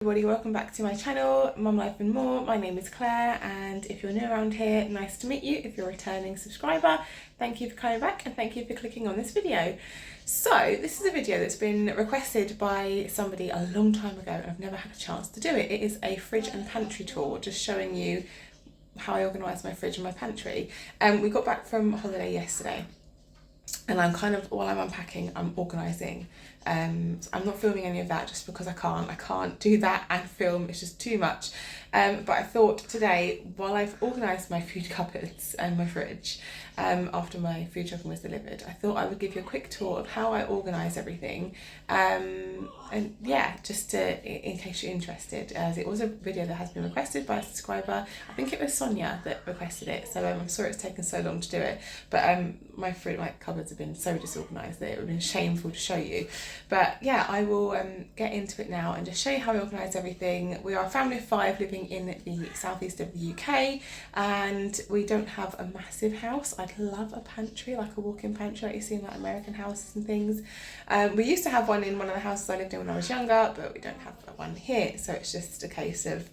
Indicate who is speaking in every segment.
Speaker 1: Everybody, welcome back to my channel, Mum Life and More. My name is Claire, and if you're new around here, nice to meet you. If you're a returning subscriber, thank you for coming back and thank you for clicking on this video. So this is a video that's been requested by somebody a long time ago and I've never had a chance to do it. It is a fridge and pantry tour, just showing you how I organise my fridge and my pantry. We got back from holiday yesterday and I'm while I'm unpacking, I'm organising. I'm not filming any of that just because I can't do that and film, it's just too much. But I thought today, while I've organised my food cupboards and my fridge, after my food shopping was delivered, I thought I would give you a quick tour of how I organise everything. And yeah, just in case you're interested, as it was a video that has been requested by a subscriber. I think it was Sonia that requested it, so I'm sorry it's taken so long to do it. But my cupboards have been so disorganised that it would have been shameful to show you. But yeah, I will get into it now and just show you how I organise everything. We are a family of 5 living in the southeast of the UK, and we don't have a massive house. I'd love a pantry, like a walk-in pantry like you see in like American houses and things. We used to have one in one of the houses I lived in when I was younger, but we don't have one here, so it's just a case of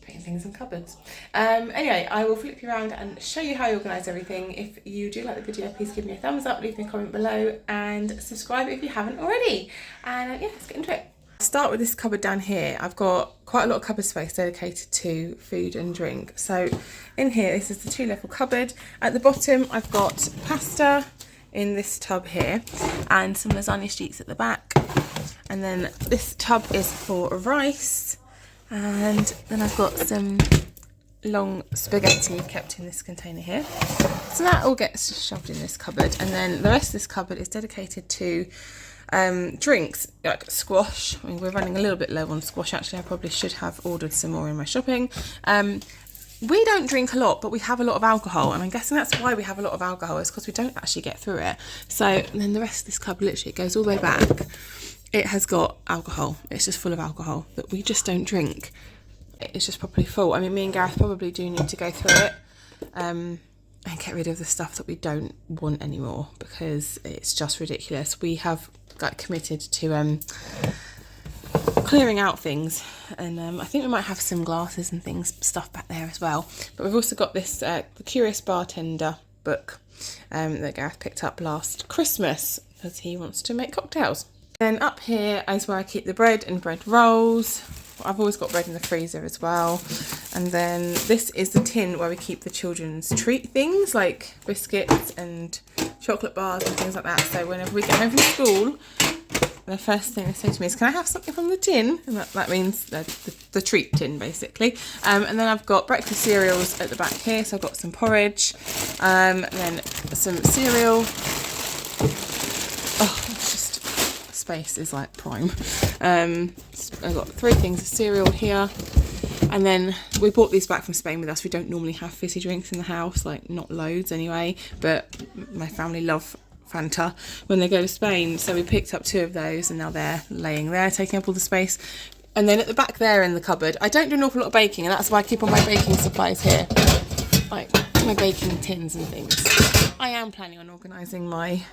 Speaker 1: putting things in cupboards. Anyway, I will flip you around and show you how I organise everything. If you do like the video, please give me a thumbs up, leave me a comment below and subscribe if you haven't already. And yeah, let's get into it. I'll start with this cupboard down here. I've got quite a lot of cupboard space dedicated to food and drink. So in here, this is the 2-level cupboard. At the bottom, I've got pasta in this tub here and some lasagna sheets at the back. And then this tub is for rice. And then I've got some long spaghetti kept in this container here. So that all gets shoved in this cupboard. And then the rest of this cupboard is dedicated to drinks, like squash. I mean, we're running a little bit low on squash. Actually, I probably should have ordered some more in my shopping. We don't drink a lot, but we have a lot of alcohol. And I'm guessing that's why we have a lot of alcohol, is because we don't actually get through it. So and then the rest of this cupboard literally goes all the way back. It has got alcohol. It's just full of alcohol that we just don't drink. It's just properly full. I mean, me and Gareth probably do need to go through it and get rid of the stuff that we don't want anymore, because it's just ridiculous. We have committed to clearing out things, and I think we might have some glasses and stuff back there as well. But we've also got this The Curious Bartender book that Gareth picked up last Christmas because he wants to make cocktails. Then up here is where I keep the bread and bread rolls. I've always got bread in the freezer as well. And then this is the tin where we keep the children's treat things like biscuits and chocolate bars and things like that. So whenever we get home from school, the first thing they say to me is, can I have something from the tin? And that means the treat tin, basically. And then I've got breakfast cereals at the back here. So I've got some porridge, and then some cereal. Oh, it's just, space is like prime. I've got 3 things of cereal here. And then we brought these back from Spain with us. We don't normally have fizzy drinks in the house, like not loads anyway, but my family love Fanta when they go to Spain. So we picked up 2 of those and now they're laying there, taking up all the space. And then at the back there in the cupboard, I don't do an awful lot of baking, and that's why I keep all my baking supplies here, like my baking tins and things. I am planning on organising my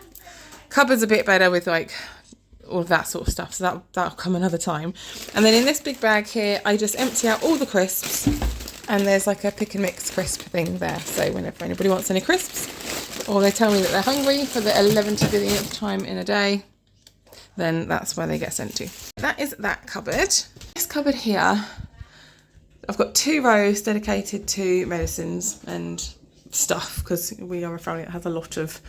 Speaker 1: cupboards a bit better with like all of that sort of stuff, so that'll come another time. And then in this big bag here, I just empty out all the crisps, and there's like a pick and mix crisp thing there, so whenever anybody wants any crisps, or they tell me that they're hungry for the 11th to the 10th time in a day, then that's where they get sent to. That is that cupboard. This cupboard here, I've got 2 rows dedicated to medicines and stuff, because we are a family that has a lot of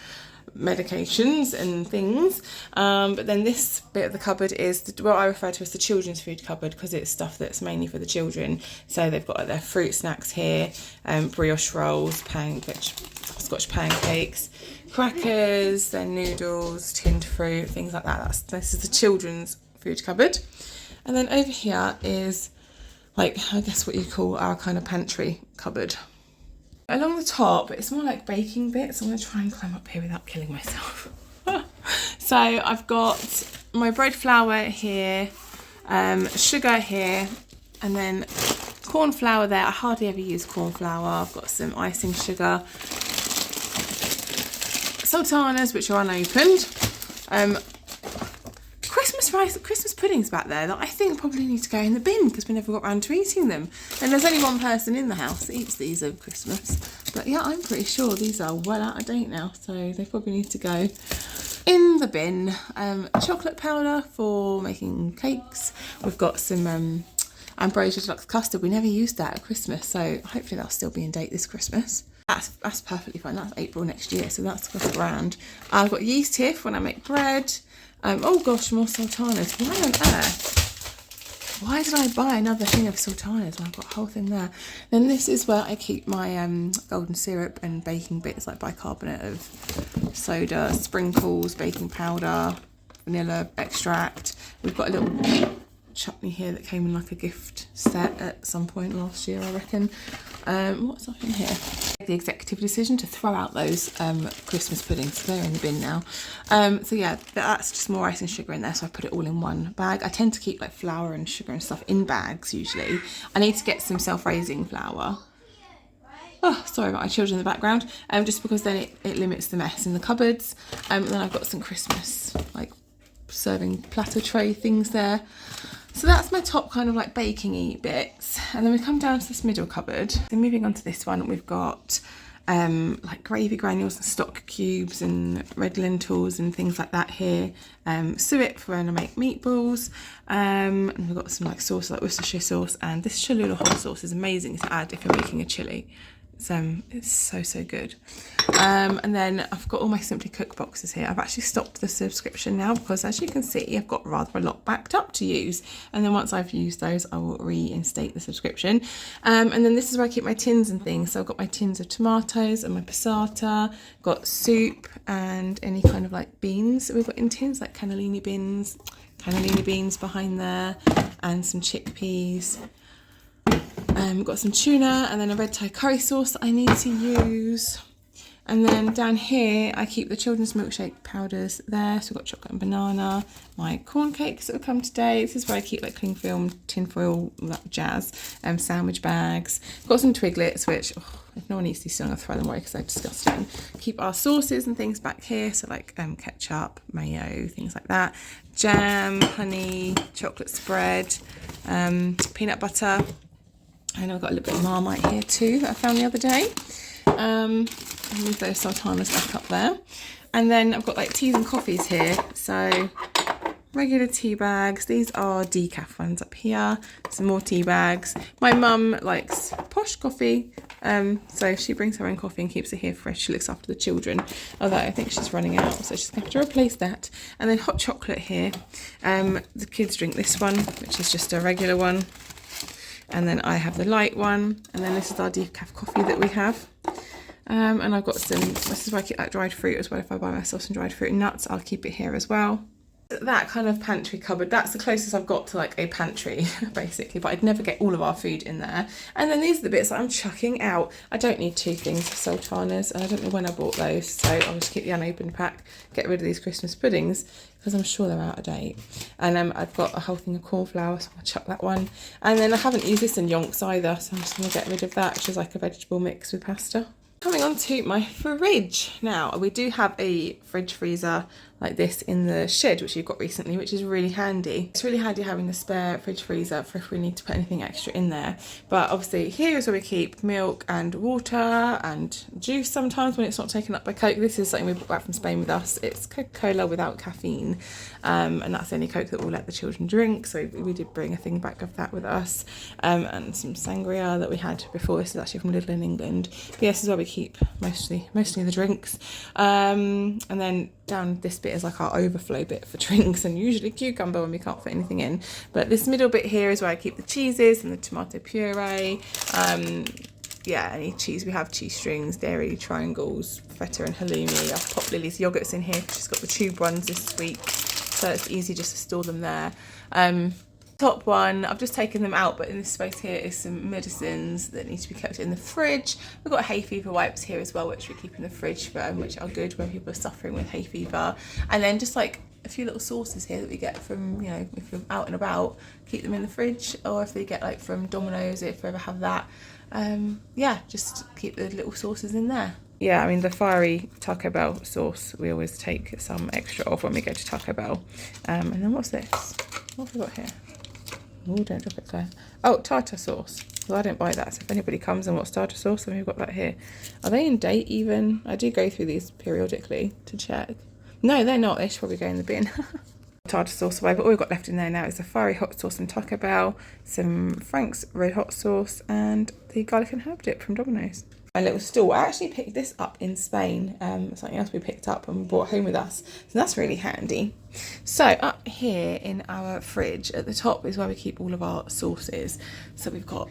Speaker 1: medications and things, but then this bit of the cupboard is what I refer to as the children's food cupboard, because it's stuff that's mainly for the children. So they've got like their fruit snacks here, brioche rolls, Scotch pancakes, crackers, their noodles, tinned fruit, things like that. This is the children's food cupboard. And then over here is like, I guess what you call our kind of pantry cupboard. Along the top, it's more like baking bits. I'm going to try and climb up here without killing myself. So I've got my bread flour here, sugar here, and then corn flour there. I hardly ever use corn flour. I've got some icing sugar, sultanas, which are unopened, there's Christmas puddings back there that I think probably need to go in the bin because we never got around to eating them. And there's only one person in the house that eats these over Christmas. But yeah, I'm pretty sure these are well out of date now, so they probably need to go in the bin. Chocolate powder for making cakes. We've got some Ambrosia Deluxe custard. We never used that at Christmas, so hopefully that'll still be in date this Christmas. That's perfectly fine. That's April next year, so that's grand. I've got yeast here for when I make bread. Oh gosh, more sultanas. Why on earth? Why did I buy another thing of sultanas when I've got a whole thing there? Then this is where I keep my golden syrup and baking bits, like bicarbonate of soda, sprinkles, baking powder, vanilla extract. We've got a little chutney here that came in like a gift set at some point last year, I reckon. What's up in here? The executive decision to throw out those Christmas puddings. They're in the bin now. So yeah, that's just more ice and sugar in there, so I put it all in one bag. I tend to keep like flour and sugar and stuff in bags usually. I need to get some self-raising flour. Oh, sorry about my children in the background. Just because then it limits the mess in the cupboards. And then I've got some Christmas like serving platter tray things there. So that's my top kind of like baking-y bits. And then we come down to this middle cupboard. Then moving on to this one, we've got like gravy granules and stock cubes and red lentils and things like that here. Suet for when I make meatballs. And we've got some like sauce, like Worcestershire sauce. And this Cholula hot sauce is amazing to add if you're making a chilli. It's so good. And then I've got all my Simply Cook boxes here. I've actually stopped the subscription now because, as you can see, I've got rather a lot backed up to use. And then once I've used those, I will reinstate the subscription. And then this is where I keep my tins and things. So I've got my tins of tomatoes and my passata, got soup and any kind of like beans that we've got in tins, like cannellini beans behind there, and some chickpeas. Got some tuna and then a red Thai curry sauce that I need to use. And then down here, I keep the children's milkshake powders there. So I've got chocolate and banana, my corn cakes that will come today. This is where I keep like cling film, tin foil, that jazz, sandwich bags. Got some Twiglets, which if no one eats these, I'm gonna throw them away because they're disgusting. Keep our sauces and things back here. So like ketchup, mayo, things like that. Jam, honey, chocolate spread, peanut butter. And I've got a little bit of Marmite here too that I found the other day. I'll move those sultanas back up there. And then I've got like teas and coffees here. So regular tea bags. These are decaf ones up here. Some more tea bags. My mum likes posh coffee. So she brings her own coffee and keeps it here fresh. She looks after the children. Although I think she's running out, so she's going to have to replace that. And then hot chocolate here. The kids drink this one, which is just a regular one. And then I have the light one, and then this is our decaf coffee that we have. And I've got this is where I keep that dried fruit as well. If I buy myself some dried fruit and nuts, I'll keep it here as well. That kind of pantry cupboard, that's the closest I've got to like a pantry basically, but I'd never get all of our food in there. And then these are the bits that I'm chucking out. I don't need 2 things of sultanas, and I don't know when I bought those, so I'll just keep the unopened pack, get rid of these Christmas puddings because I'm sure they're out of date. And I've got a whole thing of corn flour, so I'll chuck that one. And then I haven't used this in yonks either, so I'm just going to get rid of that, which is like a vegetable mix with pasta. Coming on to my fridge. Now, we do have a fridge freezer like this in the shed, which we've got recently, which is really handy. It's really handy having the spare fridge freezer for if we need to put anything extra in there. But obviously here is where we keep milk and water and juice sometimes when it's not taken up by Coke. This is something we brought back from Spain with us. It's Coca-Cola without caffeine. And that's the only Coke that we'll let the children drink. So we did bring a thing back of that with us. And some sangria that we had before. This is actually from Lidl in England. But yes, this is where we keep mostly the drinks. And then down this bit is like our overflow bit for drinks, and usually cucumber when we can't fit anything in. But this middle bit here is where I keep the cheeses and the tomato puree. Yeah, any cheese. We have cheese strings, dairy triangles, feta and halloumi. I've popped Lily's yogurts in here. She's got the tube ones this week, so it's easy just to store them there. Top one, I've just taken them out, but in this space here is some medicines that need to be kept in the fridge. We've got hay fever wipes here as well, which we keep in the fridge, which are good when people are suffering with hay fever. And then just like a few little sauces here that we get from, you know, if you're out and about, keep them in the fridge, or if they get like from Domino's, if we ever have that. Yeah, just keep the little sauces in there. yeah, I mean the fiery Taco Bell sauce, we always take some extra of when we go to Taco Bell. And then what's this? What have we got here? Oh, don't drop it, Claire. Oh, tartar sauce. Well, I don't buy that, so if anybody comes and wants tartar sauce, then we've got that here. Are they in date even? I do go through these periodically to check. No, they're not. They should probably go in the bin. Tartar sauce away, but all we've got left in there now is the fiery hot sauce from Taco Bell, some Frank's red hot sauce, and the garlic and herb dip from Domino's. My little stool, I actually picked this up in Spain, something else we picked up and brought home with us, so that's really handy. So up here in our fridge at the top is where we keep all of our sauces. So we've got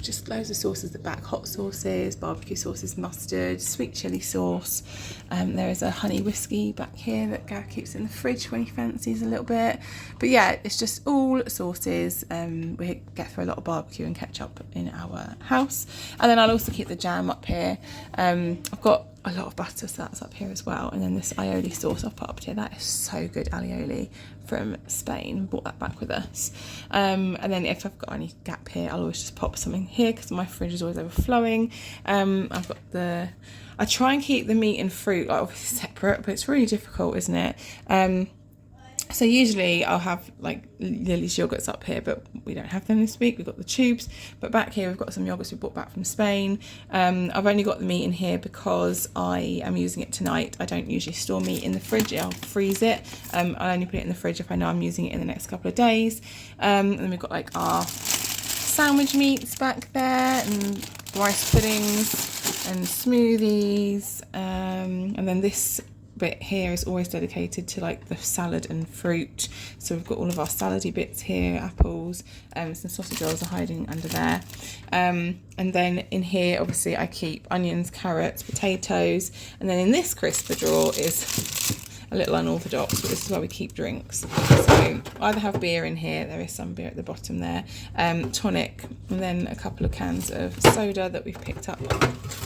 Speaker 1: just loads of sauces at the back, hot sauces, barbecue sauces, mustard, sweet chilli sauce. There is a honey whiskey back here that Gareth keeps in the fridge when he fancies a little bit. But yeah, it's just all sauces. We get through a lot of barbecue and ketchup in our house. And then I'll also keep the jam up here. I've got a lot of butter, so that's up here as well. And then this aioli sauce I've put up here, that is so good, alioli from Spain. Brought that back with us. And then if I've got any gap here, I'll always just pop something here because my fridge is always overflowing. I've got I try and keep the meat and fruit like obviously separate, but it's really difficult, isn't it? So usually I'll have like Lily's yogurts up here, but we don't have them this week. We've got the tubes, but back here we've got some yogurts we brought back from Spain. I've only got the meat in here because I am using it tonight. I don't usually store meat in the fridge. I'll freeze it. I only put it in the fridge if I know I'm using it in the next couple of days. And then we've got like our sandwich meats back there and rice puddings and smoothies. And then this bit here is always dedicated to like the salad and fruit, so we've got all of our salady bits here, apples, some sausage rolls are hiding under there, and then in here obviously I keep onions, carrots, potatoes, and then in this crisper drawer is a little unorthodox, but this is where we keep drinks. So either have beer in here, there is some beer at the bottom there, tonic, and then a couple of cans of soda that we've picked up.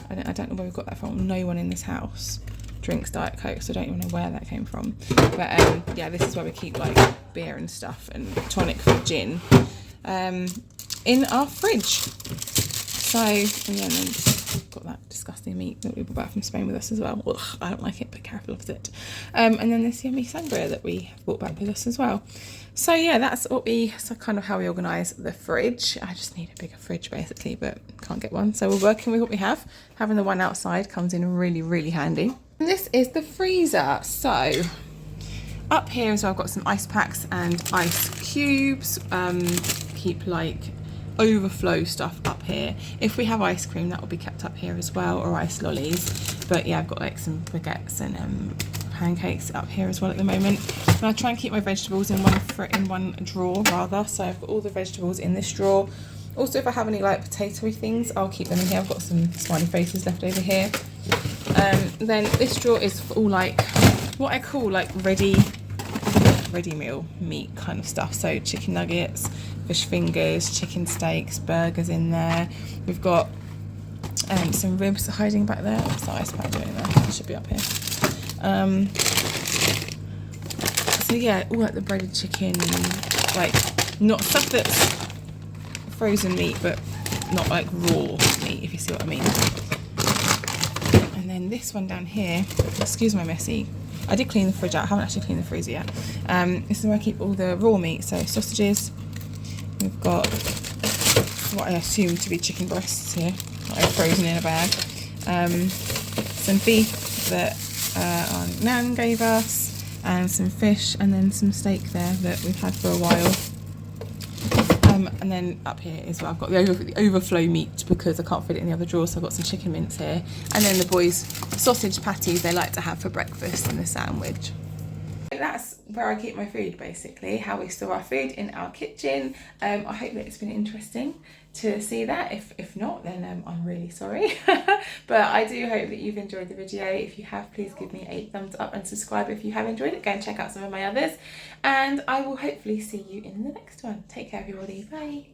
Speaker 1: I don't know where we've got that from. No one in this house drinks Diet Coke, so I don't even know where that came from. But yeah, this is where we keep like beer and stuff and tonic for gin in our fridge. So, and yeah, and then got that disgusting meat that we brought back from Spain with us as well. Ugh, I don't like it, but Gareth loves it. And then this yummy sangria that we brought back with us as well. So yeah, that's kind of how we organise the fridge. I just need a bigger fridge basically, but can't get one. So we're working with what we have. Having the one outside comes in really, really handy. And this is the freezer. So up here as well, I've got some ice packs and ice cubes. Keep like overflow stuff up here. If we have ice cream, that will be kept up here as well, or ice lollies. But yeah, I've got like some baguettes and pancakes up here as well at the moment. And I try and keep my vegetables in one drawer rather. So I've got all the vegetables in this drawer. Also, if I have any like potatoey things, I'll keep them in here. I've got some smiley faces left over here. Then this drawer is for all like what I call like ready meal meat kind of stuff. So chicken nuggets, fish fingers, chicken steaks, burgers in there. We've got some ribs hiding back there. What's the ice pack doing there? It should be up here. So yeah, all like the breaded chicken, like not stuff that's frozen meat, but not like raw meat, if you see what I mean. And then this one down here, excuse my messy, I did clean the fridge out, I haven't actually cleaned the freezer yet. This is where I keep all the raw meat, so sausages. We've got what I assume to be chicken breasts here, that I've frozen in a bag. Some beef that our nan gave us, and some fish, and then some steak there that we've had for a while. And then up here as well, I've got the overflow meat because I can't fit it in the other drawer, so I've got some chicken mince here. And then the boys' sausage patties they like to have for breakfast in the sandwich. That's where I keep my food basically, how we store our food in our kitchen. I hope that it's been interesting to see that. If not, then I'm really sorry. But I do hope that you've enjoyed the video. If you have, please give me a thumbs up and subscribe if you have enjoyed it. Go and check out some of my others, and I will hopefully see you in the next one. Take care everybody, bye.